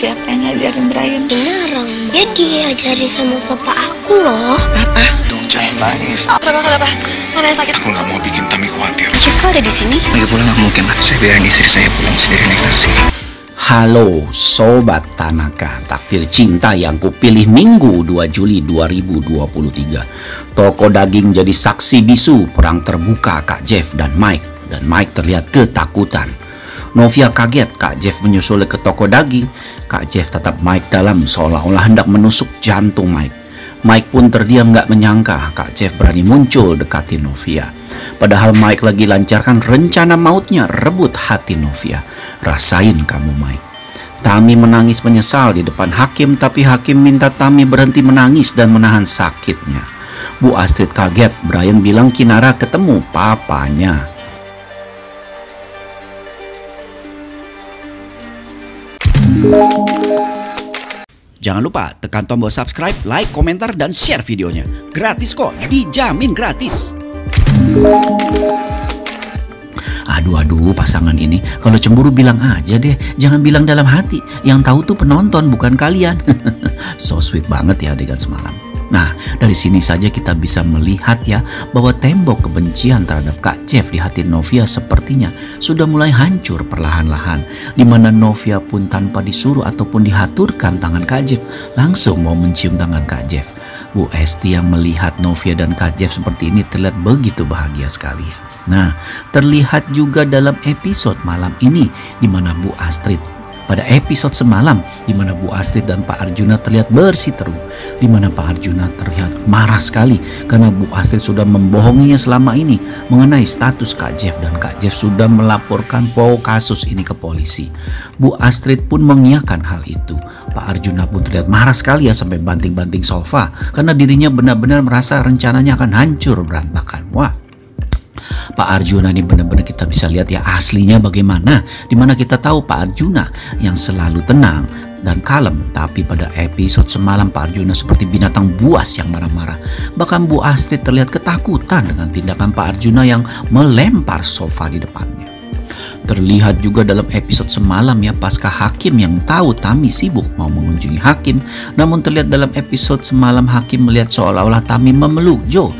siapa yang ngajarin Brian? Beneran, dia diajari sama papa aku loh. Apa? Dong, jangan nangis. Kenapa? Mana yang sakit? Aku nggak mau bikin Tami khawatir. Jeff, kau ada di sini? Lagi pulang nggak mungkin lah. Saya biarin istri saya pulang sendiri naik taksi. Halo Sobat Tanaka, takdir cinta yang kupilih Minggu 2 Juli 2023. Toko daging jadi saksi bisu perang terbuka Kak Jeff dan Mike. Dan Mike terlihat ketakutan. Novia kaget Kak Jeff menyusul ke toko daging. Kak Jeff tatap Mike dalam seolah-olah hendak menusuk jantung Mike. Mike pun terdiam gak menyangka Kak Jeff berani muncul dekati Novia. Padahal Mike lagi lancarkan rencana mautnya rebut hati Novia. Rasain kamu Mike. Tami menangis menyesal di depan hakim, tapi hakim minta Tami berhenti menangis dan menahan sakitnya. Bu Astrid kaget, Brian bilang Kinara ketemu papanya. Jangan lupa tekan tombol subscribe, like, komentar, dan share videonya. Gratis kok, dijamin gratis. Aduh pasangan ini kalau cemburu bilang aja deh, jangan bilang dalam hati. Yang tahu tuh penonton bukan kalian. So sweet banget ya adegan semalam. Nah, dari sini saja kita bisa melihat ya bahwa tembok kebencian terhadap Kak Jeff di hati Novia sepertinya sudah mulai hancur perlahan-lahan, di mana Novia pun tanpa disuruh ataupun dihaturkan tangan Kak Jeff langsung mau mencium tangan Kak Jeff. Bu Esti yang melihat Novia dan Kak Jeff seperti ini terlihat begitu bahagia sekali ya. Nah, terlihat juga dalam episode malam ini di mana Bu Astrid pada episode semalam di mana Bu Astrid dan Pak Arjuna terlihat bersiteru, di mana Pak Arjuna terlihat marah sekali karena Bu Astrid sudah membohonginya selama ini mengenai status Kak Jeff dan Kak Jeff sudah melaporkan kasus ini ke polisi. Bu Astrid pun mengiyakan hal itu. Pak Arjuna pun terlihat marah sekali ya sampai banting-banting sofa karena dirinya benar-benar merasa rencananya akan hancur berantakan. Wah, Pak Arjuna ini benar-benar kita bisa lihat ya aslinya bagaimana, dimana kita tahu Pak Arjuna yang selalu tenang dan kalem, tapi pada episode semalam Pak Arjuna seperti binatang buas yang marah-marah. Bahkan Bu Astrid terlihat ketakutan dengan tindakan Pak Arjuna yang melempar sofa di depannya. Terlihat juga dalam episode semalam ya pasca hakim yang tahu Tami sibuk mau mengunjungi hakim, namun terlihat dalam episode semalam hakim melihat seolah-olah Tami memeluk Joe.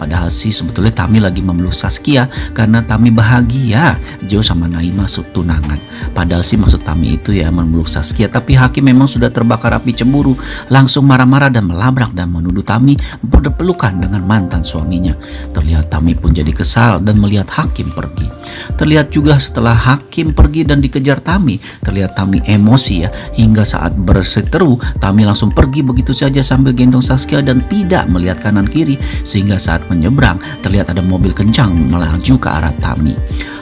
Padahal sih sebetulnya Tami lagi memeluk Saskia karena Tami bahagia Joe sama Naima tunangan. Padahal sih maksud Tami itu ya memeluk Saskia, tapi hakim memang sudah terbakar api cemburu, langsung marah-marah dan melabrak dan menuduh Tami berpelukan dengan mantan suaminya. Terlihat Tami pun jadi kesal dan melihat hakim pergi. Terlihat juga setelah hakim pergi dan dikejar Tami, terlihat Tami emosi ya, hingga saat berseteru Tami langsung pergi begitu saja sambil gendong Saskia dan tidak melihat kanan kiri, sehingga saat menyeberang terlihat ada mobil kencang melaju ke arah Tami.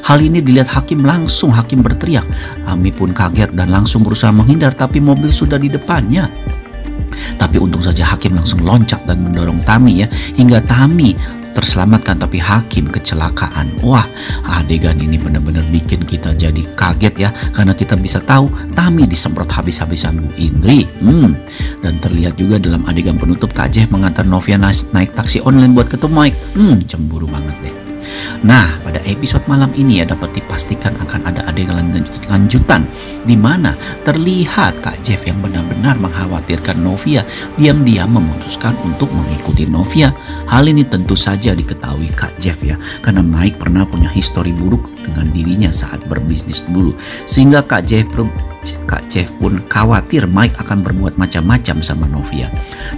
Hal ini dilihat hakim berteriak. Tami pun kaget dan langsung berusaha menghindar, tapi mobil sudah di depannya. Tapi untung saja hakim langsung loncat dan mendorong Tami ya, hingga Tami terselamatkan, tapi hakim kecelakaan. Wah, adegan ini benar-benar bikin kita jadi kaget ya, karena kita bisa tahu Tami disemprot habis-habisan Bu Indri. Dan terlihat juga dalam adegan penutup Kak Jeff mengantar Novia naik taksi online buat ketemu Mike. Cemburu banget deh. Nah, pada episode malam ini ya dapat dipastikan akan ada adegan lanjutan di mana terlihat Kak Jeff yang benar-benar mengkhawatirkan Novia diam-diam memutuskan untuk mengikuti Novia. Hal ini tentu saja diketahui Kak Jeff ya, karena Mike pernah punya histori buruk dengan dirinya saat berbisnis dulu, sehingga Kak Jeff pun khawatir Mike akan berbuat macam-macam sama Novia.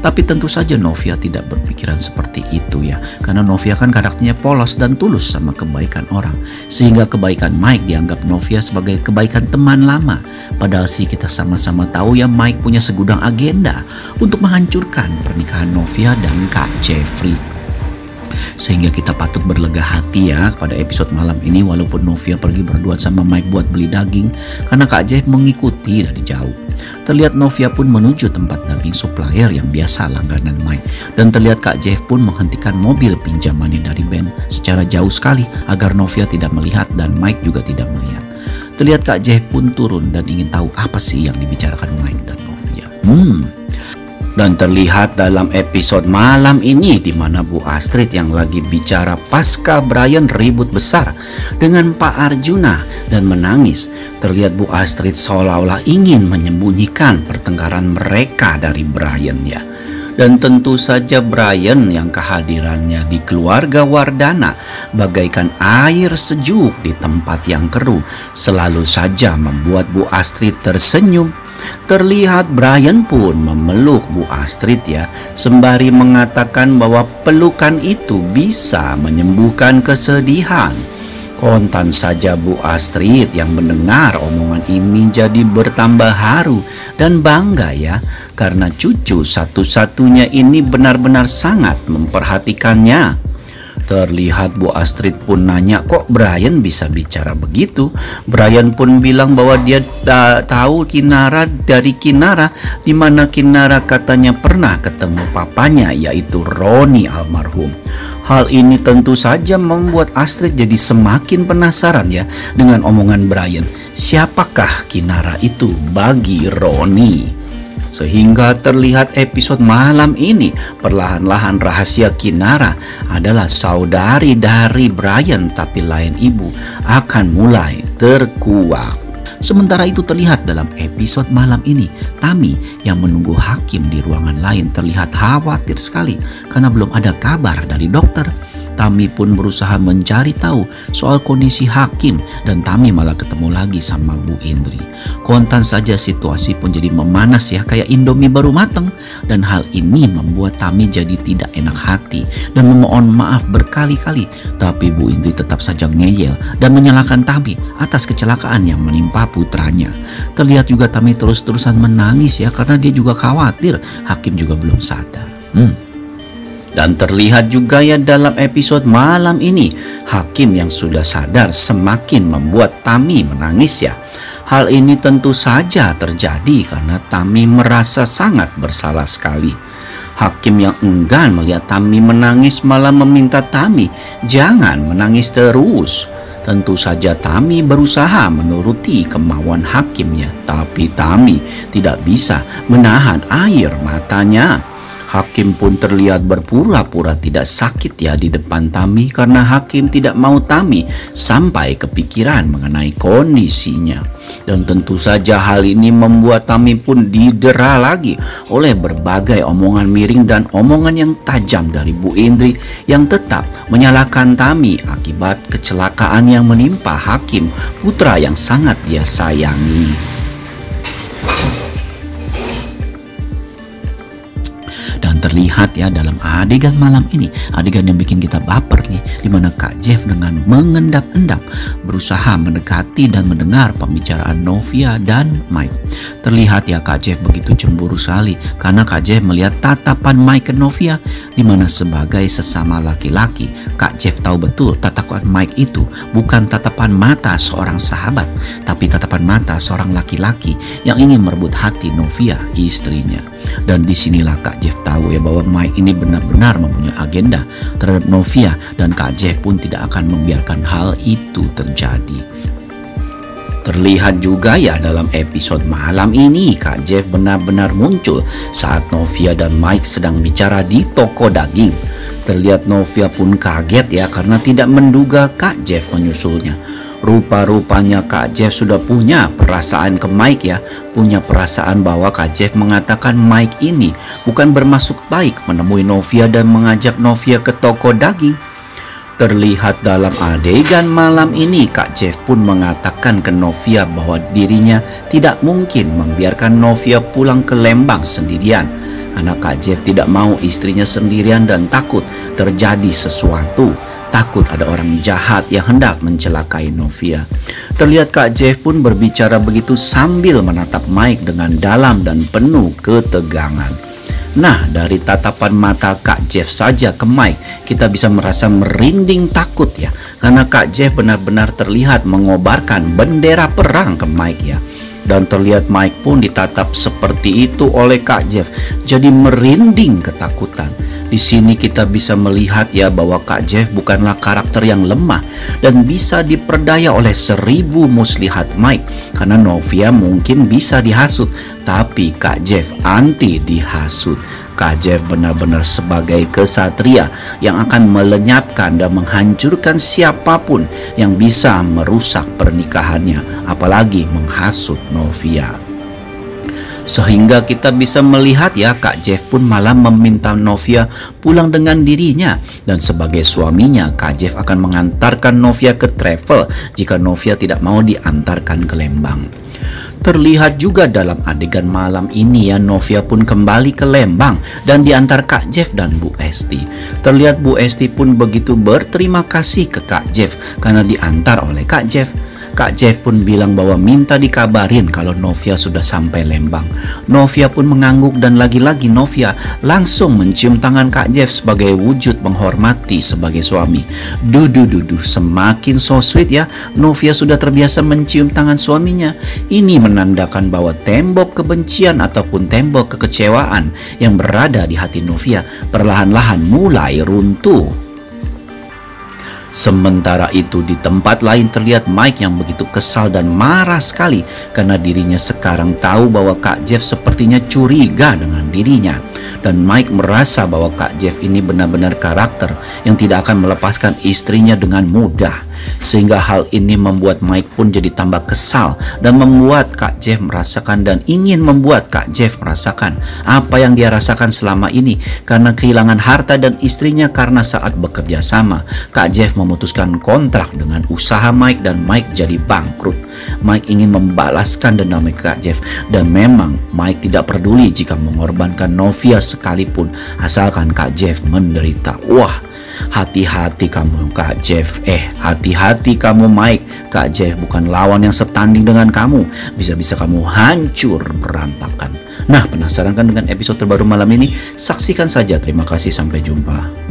Tapi tentu saja Novia tidak berpikiran seperti itu ya, karena Novia kan karakternya polos dan tulus sama kebaikan orang, sehingga kebaikan Mike dianggap Novia sebagai kebaikan teman lama. Padahal sih kita sama-sama tahu ya Mike punya segudang agenda untuk menghancurkan pernikahan Novia dan Kak Jeffrey. Sehingga kita patut berlega hati ya pada episode malam ini, walaupun Novia pergi berdua sama Mike buat beli daging karena Kak Jeff mengikuti dari jauh. Terlihat Novia pun menuju tempat daging supplier yang biasa langganan Mike, dan terlihat Kak Jeff pun menghentikan mobil pinjamannya dari Ben secara jauh sekali agar Novia tidak melihat dan Mike juga tidak melihat. Terlihat Kak Jeff pun turun dan ingin tahu apa sih yang dibicarakan Mike dan Novia. Dan terlihat dalam episode malam ini di mana Bu Astrid yang lagi bicara pasca Brian ribut besar dengan Pak Arjuna dan menangis. Terlihat Bu Astrid seolah-olah ingin menyembunyikan pertengkaran mereka dari Brian ya. Dan tentu saja Brian yang kehadirannya di keluarga Wardana bagaikan air sejuk di tempat yang keruh selalu saja membuat Bu Astrid tersenyum. Terlihat Brian pun memeluk Bu Astrid ya, sembari mengatakan bahwa pelukan itu bisa menyembuhkan kesedihan. Kontan saja Bu Astrid yang mendengar omongan ini jadi bertambah haru dan bangga ya, karena cucu satu-satunya ini benar-benar sangat memperhatikannya. Terlihat Bu Astrid pun nanya, kok Brian bisa bicara begitu? Brian pun bilang bahwa dia tahu Kinara dari Kinara, di mana Kinara katanya pernah ketemu papanya yaitu Roni almarhum. Hal ini tentu saja membuat Astrid jadi semakin penasaran ya dengan omongan Brian. Siapakah Kinara itu bagi Roni? Sehingga terlihat episode malam ini perlahan-lahan rahasia Kinara adalah saudari dari Brian tapi lain ibu akan mulai terkuak. Sementara itu terlihat dalam episode malam ini Tami yang menunggu Hakim di ruangan lain terlihat khawatir sekali karena belum ada kabar dari dokter. Tami pun berusaha mencari tahu soal kondisi Hakim dan Tami malah ketemu lagi sama Bu Indri. Kontan saja situasi pun jadi memanas ya, kayak Indomie baru matang, dan hal ini membuat Tami jadi tidak enak hati dan memohon maaf berkali-kali. Tapi Bu Indri tetap saja ngeyel dan menyalahkan Tami atas kecelakaan yang menimpa putranya. Terlihat juga Tami terus-terusan menangis ya karena dia juga khawatir Hakim juga belum sadar. Dan terlihat juga ya dalam episode malam ini Hakim yang sudah sadar semakin membuat Tami menangis ya. Hal ini tentu saja terjadi karena Tami merasa sangat bersalah sekali. Hakim yang enggan melihat Tami menangis malah meminta Tami jangan menangis terus. Tentu saja Tami berusaha menuruti kemauan Hakimnya, tapi Tami tidak bisa menahan air matanya. Hakim pun terlihat berpura-pura tidak sakit ya di depan Tami karena Hakim tidak mau Tami sampai kepikiran mengenai kondisinya. Dan tentu saja hal ini membuat Tami pun didera lagi oleh berbagai omongan miring dan omongan yang tajam dari Bu Indri yang tetap menyalahkan Tami akibat kecelakaan yang menimpa Hakim, putra yang sangat dia sayangi. Dan terlihat ya dalam adegan malam ini, adegan yang bikin kita baper nih, dimana Kak Jeff dengan mengendap-endap berusaha mendekati dan mendengar pembicaraan Novia dan Mike. Terlihat ya Kak Jeff begitu cemburu sekali karena Kak Jeff melihat tatapan Mike ke Novia, dimana sebagai sesama laki-laki Kak Jeff tahu betul tatapan Mike itu bukan tatapan mata seorang sahabat, tapi tatapan mata seorang laki-laki yang ingin merebut hati Novia, istrinya. Dan disinilah Kak Jeff tahu ya bahwa Mike ini benar-benar mempunyai agenda terhadap Novia, dan Kak Jeff pun tidak akan membiarkan hal itu terjadi. Terlihat juga ya dalam episode malam ini Kak Jeff benar-benar muncul saat Novia dan Mike sedang bicara di toko daging. Terlihat Novia pun kaget ya karena tidak menduga Kak Jeff menyusulnya. Rupa-rupanya Kak Jeff sudah punya perasaan ke Mike ya, punya perasaan bahwa Kak Jeff mengatakan Mike ini bukan bermaksud baik menemui Novia dan mengajak Novia ke toko daging. Terlihat dalam adegan malam ini Kak Jeff pun mengatakan ke Novia bahwa dirinya tidak mungkin membiarkan Novia pulang ke Lembang sendirian, karena Kak Jeff tidak mau istrinya sendirian dan takut terjadi sesuatu. Takut ada orang jahat yang hendak mencelakai Novia. Terlihat Kak Jeff pun berbicara begitu sambil menatap Mike dengan dalam dan penuh ketegangan. Nah, dari tatapan mata Kak Jeff saja ke Mike, kita bisa merasa merinding takut ya. Karena Kak Jeff benar-benar terlihat mengobarkan bendera perang ke Mike ya. Dan terlihat Mike pun ditatap seperti itu oleh Kak Jeff, jadi merinding ketakutan. Di sini kita bisa melihat ya bahwa Kak Jeff bukanlah karakter yang lemah dan bisa diperdaya oleh 1000 muslihat Mike, karena Novia mungkin bisa dihasut, tapi Kak Jeff anti dihasut. Kak Jeff benar-benar sebagai kesatria yang akan melenyapkan dan menghancurkan siapapun yang bisa merusak pernikahannya, apalagi menghasut Novia. Sehingga kita bisa melihat ya, Kak Jeff pun malah meminta Novia pulang dengan dirinya. Dan sebagai suaminya, Kak Jeff akan mengantarkan Novia ke travel jika Novia tidak mau diantarkan ke Lembang. Terlihat juga dalam adegan malam ini ya, Novia pun kembali ke Lembang dan diantar Kak Jeff dan Bu Esti. Terlihat Bu Esti pun begitu berterima kasih ke Kak Jeff karena diantar oleh Kak Jeff. Kak Jeff pun bilang bahwa minta dikabarin kalau Novia sudah sampai Lembang. Novia pun mengangguk dan lagi-lagi Novia langsung mencium tangan Kak Jeff sebagai wujud menghormati sebagai suami. Duh, semakin so sweet ya. Novia sudah terbiasa mencium tangan suaminya. Ini menandakan bahwa tembok kebencian ataupun tembok kekecewaan yang berada di hati Novia perlahan-lahan mulai runtuh. Sementara itu di tempat lain terlihat Mike yang begitu kesal dan marah sekali karena dirinya sekarang tahu bahwa Kak Jeff sepertinya curiga dengan dirinya. Dan Mike merasa bahwa Kak Jeff ini benar-benar karakter yang tidak akan melepaskan istrinya dengan mudah. Sehingga hal ini membuat Mike pun jadi tambah kesal dan membuat Kak Jeff merasakan dan ingin membuat Kak Jeff merasakan apa yang dia rasakan selama ini karena kehilangan harta dan istrinya. Karena saat bekerja sama, Kak Jeff memutuskan kontrak dengan usaha Mike dan Mike jadi bangkrut. Mike ingin membalaskan dendam Kak Jeff dan memang Mike tidak peduli jika mengorbankan Novia sekalipun asalkan Kak Jeff menderita. Wah, hati-hati kamu Kak Jeff, hati-hati kamu Mike. Kak Jeff bukan lawan yang setanding dengan kamu. Bisa-bisa kamu hancur berantakan. Nah, penasaran kan dengan episode terbaru malam ini? Saksikan saja. Terima kasih, sampai jumpa.